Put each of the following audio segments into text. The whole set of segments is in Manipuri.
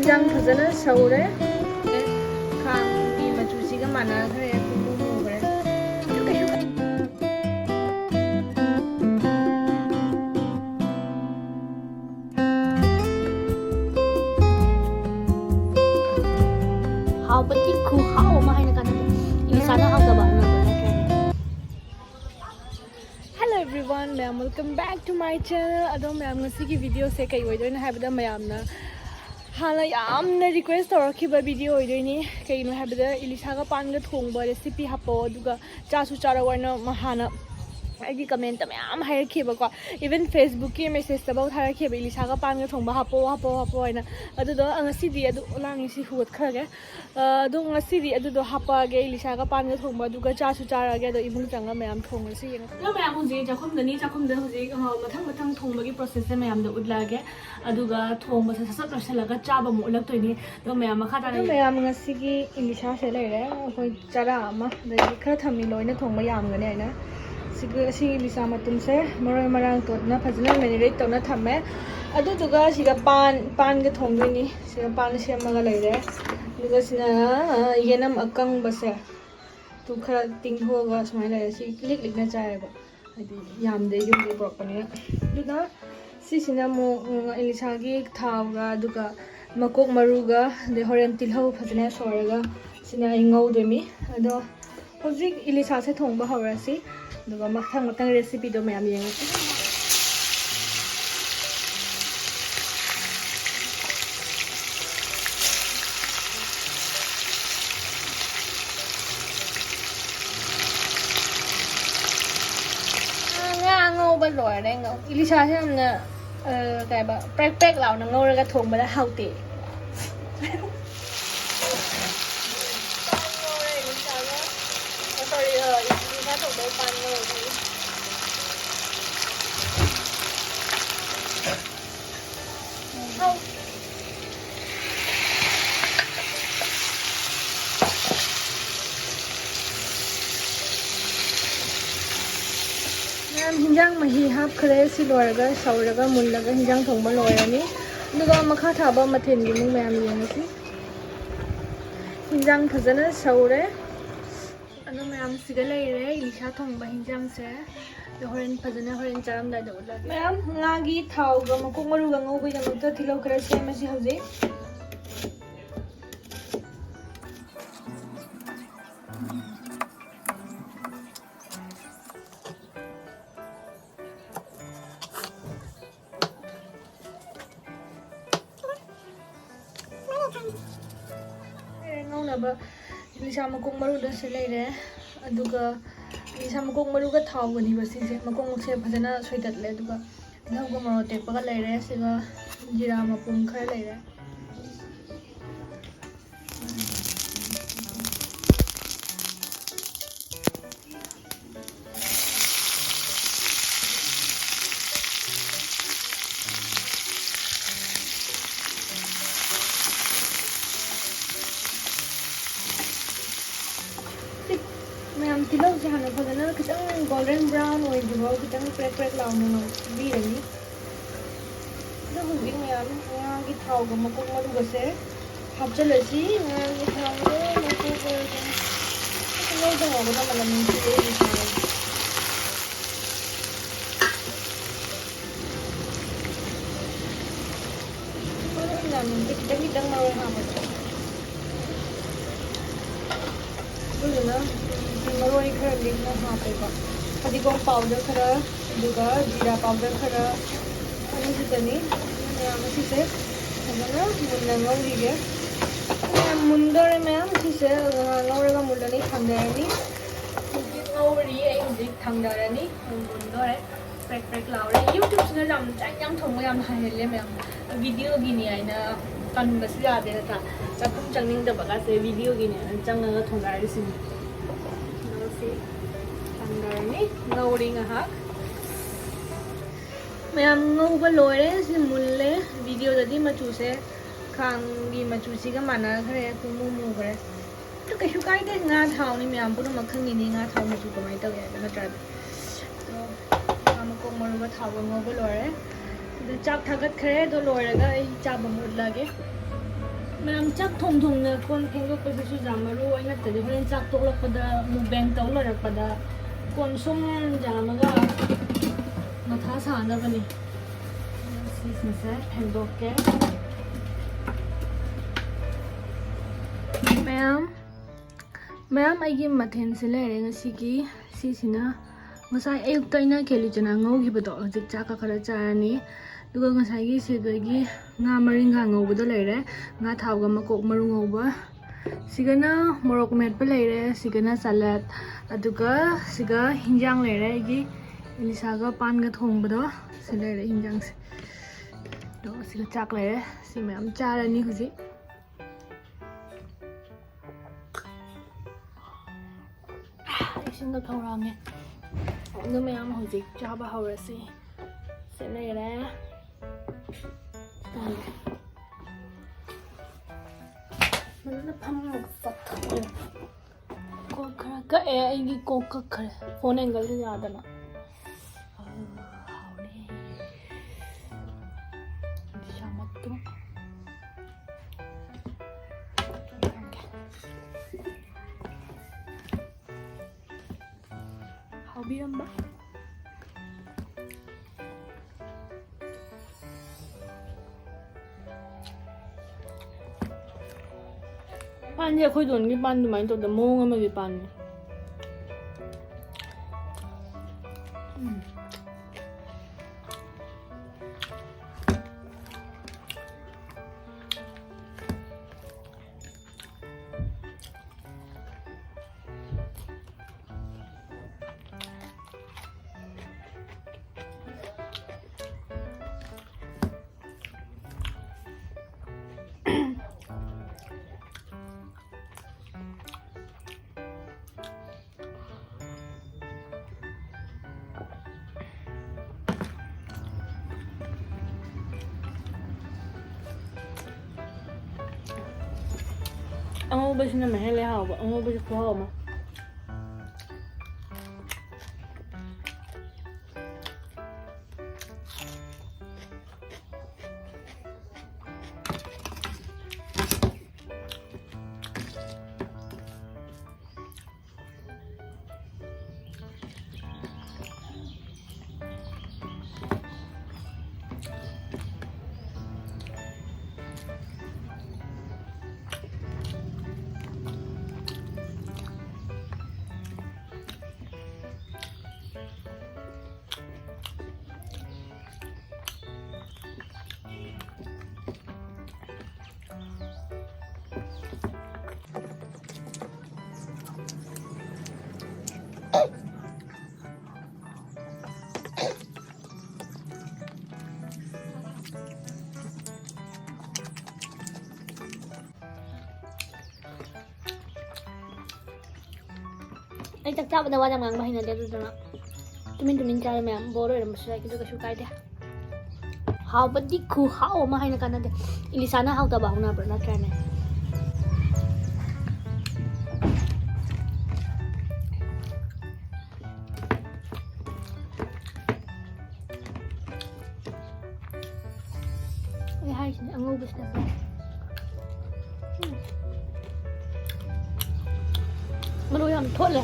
ꯌꯥꯝ ꯐꯖꯅ ꯁꯧꯔꯦ ꯈꯥꯡꯒꯤ ꯃꯆꯨꯁꯤꯒ ꯃꯥꯟꯅꯈ꯭ꯔꯦ ꯄꯨꯡꯃꯨ ꯃꯨꯈ꯭ꯔꯦ ꯍꯥꯎꯕꯗꯤ ꯈꯨꯍꯥꯎ ꯑꯃ ꯍꯥꯏꯅ ꯀꯥꯟꯅꯗꯦ ꯏꯁꯥꯅ ꯍꯥꯎꯇꯕ ꯑꯃꯅ ꯅꯠꯇ꯭ꯔꯦ hello everyone ma'am welcome back to my channel अदो मैम ngꯁꯤꯒꯤ ꯚꯤꯗꯤꯑꯣꯁꯦ ꯀꯩ ꯑꯣꯏꯗꯣꯏꯅꯣ ꯍꯥꯏꯕꯗ ꯃꯌꯥꯝꯅ ꯍꯥꯟꯅ ꯌꯥꯝꯅ ꯔꯤꯀ꯭ꯋꯦꯁ ꯇꯧꯔꯛꯈꯤꯕ ꯚꯤꯗꯤꯑꯣ ꯑꯣꯏꯗꯣꯏꯅꯤ ꯀꯩꯅꯣ ꯍꯥꯏꯕꯗ ꯏꯂꯤꯁꯥꯒ ꯄꯥꯟꯒ ꯊꯣꯡꯕ ꯔꯦꯁꯤꯄꯤ ꯍꯥꯞꯄꯛꯑꯣ ꯑꯗꯨꯒ ꯆꯥꯁꯨ ꯆꯥꯔꯛꯑꯣꯅ ꯍꯥꯟꯅ ꯑꯩꯒꯤ ꯀꯃꯦꯟꯇ ꯃꯌꯥꯝ ꯍꯥꯏꯔꯛꯈꯤꯕꯀꯣ ꯏꯚꯟ ꯐꯦꯁꯕꯨꯛꯀꯤ ꯃꯦꯁꯦꯖꯇꯐꯥꯎ ꯊꯥꯔꯛꯈꯤꯕ ꯏꯂꯤꯁꯥꯒ ꯄꯥꯟꯒ ꯊꯣꯡꯕ ꯍꯥꯞꯄꯛꯑꯣ ꯍꯥꯏꯅ ꯑꯗꯨꯗꯣ ꯉꯁꯤꯗꯤ ꯑꯗꯨ ꯂꯥꯡꯉꯤꯁꯤ ꯍꯨꯒꯠꯈ꯭ꯔꯒꯦ ꯑꯗꯣ ꯉꯁꯤꯗꯤ ꯑꯗꯨꯗꯣ ꯍꯥꯞꯄꯛꯑꯒꯦ ꯏꯂꯤꯁꯥꯒ ꯄꯥꯟꯒ ꯊꯣꯡꯕ ꯑꯗꯨꯒ ꯆꯥꯁꯨ ꯆꯥꯔꯛꯑꯒꯦ ꯑꯗꯣ ꯏꯃꯨꯡ ꯆꯪꯉ ꯃꯌꯥꯝ ꯊꯣꯡꯉꯁꯤ ꯌꯦꯡꯉꯣ ꯑꯗꯣ ꯃꯌꯥꯝ ꯍꯧꯖꯤꯛ ꯆꯥꯛꯈꯨꯝꯗꯅꯤ ꯆꯥꯛꯈꯨꯝꯗ ꯍꯧꯖꯤꯛ ꯃꯊꯪ ꯊꯣꯡꯕꯒꯤ ꯄ꯭ꯔꯣꯁꯦꯁꯁꯦ ꯃꯌꯥꯝꯗ ꯎꯠꯂꯛꯑꯒꯦ ꯑꯗꯨꯒ ꯊꯣꯡꯕꯁꯦ ꯁꯠ ꯂꯣꯏꯁꯤꯜꯂꯒ ꯆꯥꯕ ꯑꯃꯨꯛ ꯎꯠꯂꯛꯇꯣꯏꯅꯤ ꯑꯗꯣ ꯃꯌꯥꯝ ꯃꯈꯥ ꯇꯥꯅ ꯃꯌꯥꯝ ꯉꯁꯤꯒꯤ ꯏꯂꯤꯁꯥꯁꯦ ꯂꯩꯔꯦ ꯑꯩꯈꯣꯏ ꯆꯔꯥ ꯑꯃ ꯑꯗꯒꯤ ꯈꯔ ꯊꯝꯃꯤ ꯂꯣꯏꯅ ꯊꯣꯡꯕ ꯌꯥꯝꯒꯅꯤ ꯍꯥꯏꯅ ꯁꯤ ꯏꯂꯤꯁꯥ ꯃꯇꯨꯝꯁꯦ ꯃꯔꯣꯏ ꯃꯔꯥꯡ ꯇꯣꯠꯅ ꯐꯖꯅ ꯃꯦꯔꯤꯅꯦꯠ ꯇꯧꯅ ꯊꯝꯃꯦ ꯑꯗꯨꯗꯨꯒ ꯁꯤꯗ ꯄꯥꯟꯒ ꯊꯣꯡꯗꯣꯏꯅꯤ ꯁꯤꯗ ꯄꯥꯟ ꯁꯦꯝꯃꯒ ꯂꯩꯔꯦ ꯑꯗꯨꯒ ꯁꯤꯅ ꯌꯦꯅꯝ ꯑꯀꯪꯕꯁꯦ ꯇꯨ ꯈꯔ ꯇꯤꯡꯊꯣꯛꯑꯒ ꯁꯨꯃꯥꯏꯅ ꯂꯩꯔꯦ ꯁꯤ ꯂꯤꯛꯅ ꯆꯥꯏꯌꯦꯕ ꯍꯥꯏꯗꯤ ꯌꯥꯝꯗꯦ ꯌꯨꯝꯗꯒꯤ ꯄꯨꯔꯛꯄꯅꯤꯅ ꯑꯗꯨꯅ ꯁꯤꯁꯤꯅ ꯑꯃꯨꯛ ꯏꯂꯤꯁꯥꯒꯤ ꯊꯥꯎꯒ ꯑꯗꯨꯒ ꯃꯀꯣꯛ ꯃꯔꯨꯒ ꯑꯗꯩ ꯍꯣꯔꯦꯟ ꯇꯤꯜꯍꯧ ꯐꯖꯅ ꯁꯣꯏꯔꯒ ꯁꯤꯅ ꯑꯩ ꯉꯧꯗꯣꯏꯅꯤ ꯑꯗꯣ ꯍꯧꯖꯤꯛ ꯏꯂꯤꯁꯥꯁꯦ ꯊꯣꯡꯕ ꯍꯧꯔꯁꯤ ꯑꯗꯨꯒ ꯃꯊꯪ ꯔꯦꯁꯤꯄꯤꯗꯣ ꯃꯌꯥꯝ ꯌꯦꯡꯉꯁꯤ ngꯧꯕ ꯂꯣꯏꯔꯦ 이리샤ꯁꯦ ꯌꯥꯝꯅ ꯀꯩꯕ ꯄ꯭ꯔꯦꯛ ꯂꯥꯎꯅ ꯉꯧꯔꯒ ꯊꯣꯡꯕꯗ ꯍꯥꯎꯇꯦ हिंजांग मही हापखरे सी लोरगा सौरगा मुल्लगा हिंजांग थोंबा लोयरनी अदुगा मखा थाबा मथेनगी मुंग मयाम येंगसी हिंजांग फजना सौरे अदु मयाम सिगा लेरे इलिशा थोंबा हिंजांग से होरेन फजना होरेन चारमदाइदा उला मयाम ngaगी थावगा मकोक मरुगा ngौबै दमता थिलौ खरा सेमसी हौजे इलिशा मकोक मरुदा से लेरे अदुगा इलिशा मकोक मरुगा थावगनी बसिसे मकोक से फजना सोइदतले अदुगा नौगा मरो टेपगा लेरे सिगा जीरा मपुम खरा लेरे मैम तिलौ से हाना फजना खितंग गोल्डन ब्राउन ओइदिबो खितंग प्रेक लाउना नो बीरनी दो हुजी मैम यागी थावग मकोक मरुगसे हापचलसी यागी थावग मकोक नो दंगो ना मनम से खितंग मरोय हापचो दुना मरोई खरा लिखना हापेबा फदिगोम पाउडर खरा दुगा जीरा पाउडर खरा अनि सितनी मैम सिसे फजना मुन्ना ngौरिगे मुंदरे मैम सिसे ngौरगा मुंदनी थंगदरनी ngौरी ए हुजिक थंगदरनी मुंदरे प्रेक लाउरे यूट्यूब सिना जाम थोंबा याम हाइले मैम वीडियो गिनी आइना तनबसु यादे नता चकुम चंगनिंगदबगा से वीडियो गिनी चंगगा थोंगारिसिनी ngौरी ngahak मैम ngौबा लोरे सि मुल्ले वीडियो ददी मचू से खांगी मचू सिगा माना खरे पुमु मुगरे ꯇꯨ ꯀꯩꯁꯨ ꯀꯥꯏꯗꯦ ꯉꯥ ꯊꯥꯎꯅꯤ ꯃꯌꯥꯝ ꯄꯨꯝꯅꯃꯛ ꯈꯪꯉꯤꯅꯤ ꯉꯥ ꯊꯥꯎ ꯃꯆꯨ ꯀꯃꯥꯏꯅ ꯇꯧꯒꯦ ꯍꯥꯏꯕ ꯅꯠꯇ꯭ꯔꯗꯤ ꯉꯥ ꯃꯀꯣꯛ ꯃꯔꯨꯒ ꯊꯥꯎꯒ ꯉꯧꯕ ꯂꯣꯏꯔꯦ ꯑꯗꯨ ꯆꯥꯛ ꯊꯥꯒꯠꯈ꯭ꯔꯦ ꯑꯗꯣ ꯂꯣꯏꯔꯒ ꯑꯩ ꯆꯥꯕ ꯃꯨꯠꯂꯒꯦ ꯃꯌꯥꯝ ꯆꯥꯛ ꯊꯣꯡꯅ ꯀꯣꯟ ꯐꯦꯡꯗꯣꯛꯄꯁꯤꯁꯨ ꯌꯥꯝ ꯃꯔꯨ ꯑꯣꯏ ꯅꯠꯇ꯭ꯔꯗꯤ ꯍꯣꯔꯦꯟ ꯆꯥꯛ ꯇꯣꯛꯂꯛꯄꯗ ꯃꯨꯛꯕꯦꯡ ꯇꯧ ꯂꯣꯏꯔꯛꯄꯗ ꯀꯣꯟ ꯁꯨꯝ ꯌꯥꯝꯃꯒ ꯃꯊꯥ ꯁꯥꯅꯕꯅꯤ ꯁꯤꯁꯤꯡꯁꯦ ꯐꯦꯡꯗꯣꯛꯀꯦ ꯃꯌꯥꯝ ꯑꯩꯒꯤ ꯃꯊꯦꯜꯁꯦ ꯂꯩꯔꯦ ꯉꯁꯤꯒꯤ ꯁꯤꯁꯤꯅ ꯉꯁꯥꯏ ꯑꯌꯨꯛꯇ ꯑꯩꯅ ꯀꯦꯂꯤ ꯆꯅꯥ ꯉꯧꯈꯤꯕꯗꯣ ꯍꯧꯖꯤꯛ ꯆꯥꯛꯀ ꯈꯔ ꯆꯥꯔꯅꯤ ꯑꯗꯨꯒ ꯉꯁꯥꯏꯒꯤ ꯁꯤꯗꯒꯤ ꯉꯥ ꯃꯔꯤꯡꯒꯥ ꯉꯧꯕꯗꯣ ꯂꯩꯔꯦ ꯉꯥ ꯊꯥꯎꯒ ꯃꯀꯣꯛ ꯃꯔꯨ ꯉꯧꯕ ꯁꯤꯒꯅ ꯃꯣꯔꯣꯛ ꯃꯦꯠꯄ ꯂꯩꯔꯦ ꯁꯤꯒꯅ ꯁꯂꯠ ꯑꯗꯨꯒ ꯁꯤꯒ ꯍꯤꯟꯖꯥꯡ ꯂꯩꯔꯦ ꯑꯩꯒꯤ ꯏꯂꯤꯁꯥꯒ ꯄꯥꯟꯒ ꯊꯣꯡꯕꯗꯣ ꯁꯤ ꯂꯩꯔꯦ ꯍꯤꯟꯖꯥꯡꯁꯦ ꯑꯗꯣ ꯁꯤꯒ ꯆꯥꯛ ꯂꯩꯔꯦ ꯁꯤ ꯃꯌꯥꯝ ꯆꯥꯔꯅꯤ ꯍꯧꯖꯤꯛ 이신도 겨울하면 오늘 양 hꯧꯖꯤꯛ ꯆꯥꯕ ꯍꯧꯔꯁꯤ ꯁꯤ ꯂꯩꯔꯦ ꯃꯗꯨꯅ ꯐꯝꯃꯒ ꯆꯠꯊꯣꯛꯑꯦ ꯀꯣꯛ ꯈꯔ ꯀꯛꯑꯦ ꯑꯩꯒꯤ ꯀꯣꯛ ꯀꯛꯈ꯭ꯔꯦ ꯐꯣꯟ ꯑꯦꯡꯒꯜꯁꯦ ꯌꯥꯗꯅ 하오네 샤마또 하비란바 빤지 ꯑꯩꯈꯣꯏ ꯗꯣꯟꯒꯤ ꯄꯥꯟ ꯑꯗꯨꯃꯥꯏꯅ ꯇꯧꯗ ꯃꯑꯣꯡ ꯑꯃꯒꯤ ꯄꯥꯟꯅꯤ ꯑꯉꯧꯕꯁꯤꯅ ꯃꯍꯦꯜꯂꯦ ꯍꯥꯎꯕ ꯑꯉꯧꯕꯁꯤ ꯈꯨꯍꯥꯎ ꯑꯃ ꯑꯩ ꯆꯥꯛ ꯆꯥꯕꯗ ꯋꯥ ꯌꯥꯝ ꯉꯥꯡꯕ ꯍꯩꯅꯗꯦ ꯑꯗꯨꯗꯨꯅ ꯇꯨꯃꯤꯟ ꯆꯥꯔꯦ ꯃꯌꯥꯝ ꯕꯣꯔ ꯑꯣꯏꯔꯝꯕꯁꯨ ꯌꯥꯏ ꯑꯗꯨ ꯀꯩꯁꯨ ꯀꯥꯏꯗꯦ ꯍꯥꯎꯕꯗꯤ ꯈꯨꯍꯥꯎ ꯑꯃ ꯍꯥꯏꯅ ꯀꯥꯟꯅꯗꯦ ꯏꯂꯤꯁꯥꯅ ꯍꯥꯎꯇꯕ ꯍꯧꯅꯕ꯭ꯔꯥ ꯅꯠꯇ꯭ꯔꯅꯦ ꯑꯩ ꯍꯥꯏꯁꯤꯅꯦ ꯑꯉꯧꯕꯁꯤꯅ ꯃꯔꯣꯏ ꯌꯥꯝ ꯊꯣꯠꯂꯦ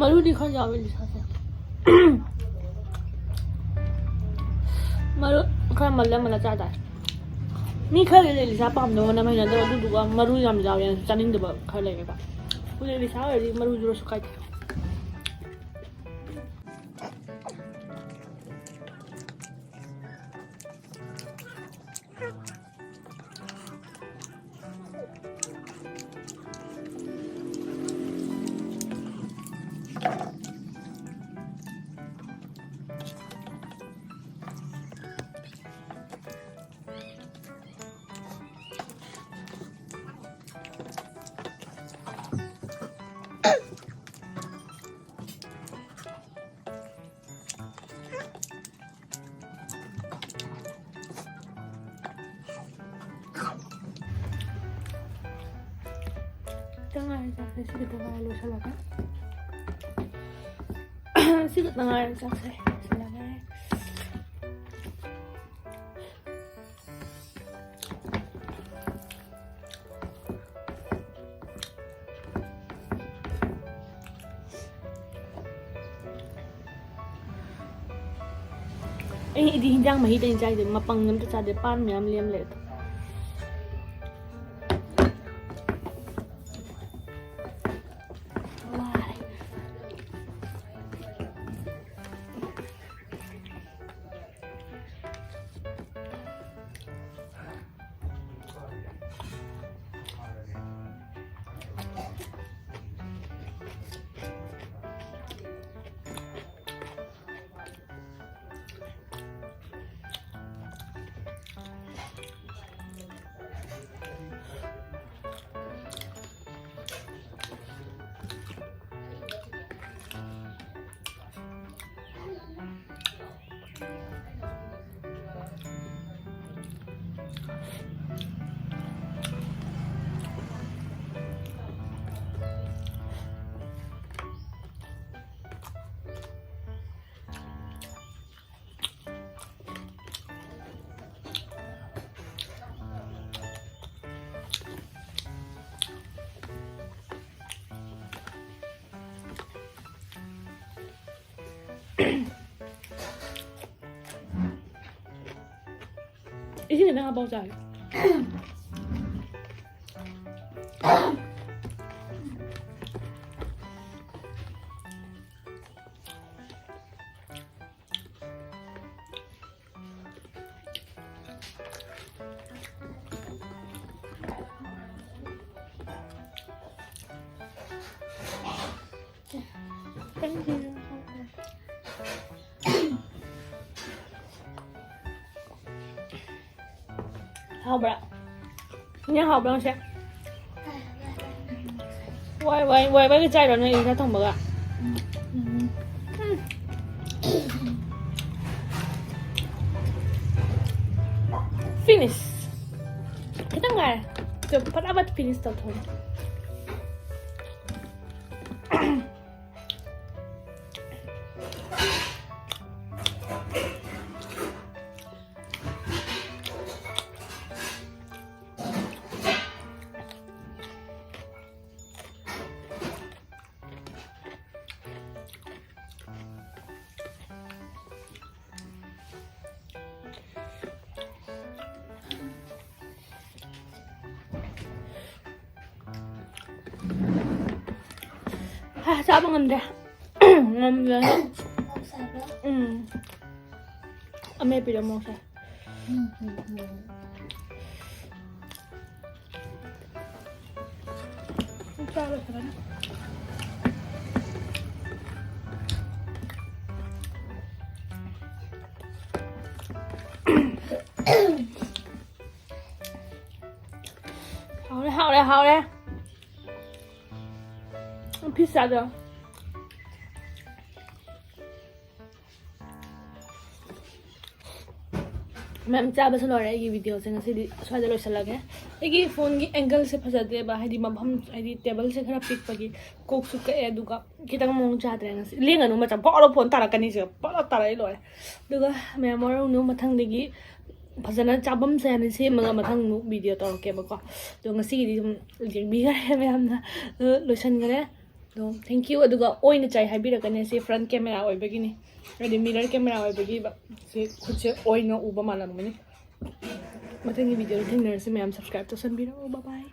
ꯃꯔꯨꯗꯤ ꯈꯔ ꯌꯥꯎꯋꯦ ꯂꯤꯁꯥꯁꯦ ꯃꯔꯨ ꯈꯔ ꯃꯜꯂ ꯆꯥ ꯇꯥꯔꯦ ꯃꯤ ꯈꯔꯗꯤ ꯂꯤꯁꯥ ꯄꯥꯝꯗꯕ ꯅꯝ ꯍꯩꯅꯗꯕ ꯑꯗꯨꯗꯨꯒ ꯃꯔꯨ ꯌꯥꯝ ꯌꯥꯎꯋꯦꯅ ꯆꯥꯅꯤꯡꯗꯕ ꯈꯔ ꯂꯩꯌꯦꯕ ꯍꯧꯖꯤꯛ ꯂꯤꯁꯥ ꯑꯣꯏꯔꯗꯤ ꯃꯔꯨ ꯖꯨꯔꯁꯨ ꯀꯥꯏꯗꯦ Tengah saya sikit tengah lu salaga. Sikit tengah saya salaga. Di hinjang mahi dan cai de mapang ngam tu cade pan miam liam let. Ini nak apa cai? Thank you. Học bra. Nhớ học đâu xem. Quay cái chai đó này ra thòng bờ ạ. Finish. Kita nggak. Cepat amat finish tau thôi. Sao mà ngâm ra ngâm lên mẹ bị đau sao không sao được rồi hào đây pizza được ma'am चाब से लौर है वीडियो से स्वाद लोसलगे ये फोन की एंगल से फजदे मफम टेबल से खरा पिकपगी कोक सुके खितंग मौं चाद्रे लेंगनु मचम पौलो फोन तारकनी से पौलो ताराई लोरे मैम और मथंगी फजना चाबम से सेमगा मथंग वीडियो तौरकेबको तो मैम लोसनगरे ꯑꯗꯣ ꯊꯦꯡꯛ ꯌꯨ ꯑꯗꯨꯒ ꯑꯣꯏꯅ ꯆꯥꯏ ꯍꯥꯏꯕꯤꯔꯛꯀꯅꯤ ꯁꯤ ꯐ꯭ꯔꯟ ꯀꯦꯃꯦꯔꯥ ꯑꯣꯏꯕꯒꯤꯅꯤ ꯍꯥꯏꯗꯤ ꯃꯤꯔꯔ ꯀꯦꯃꯦꯔꯥ ꯑꯣꯏꯕꯒꯤ ꯁꯤ ꯈꯨꯠꯁꯦ ꯑꯣꯏꯅ ꯎꯕ ꯃꯥꯜꯂꯝꯒꯅꯤ ꯃꯊꯪꯒꯤ ꯚꯤꯗꯤꯑꯣꯗ ꯊꯦꯡꯅꯔꯁꯤ ꯃꯌꯥꯝ ꯁꯕꯁꯀ꯭ꯔꯥꯏꯕ ꯇꯧꯁꯟꯕꯤꯔꯛꯑꯣ ꯕꯥꯏ ꯕꯥꯏ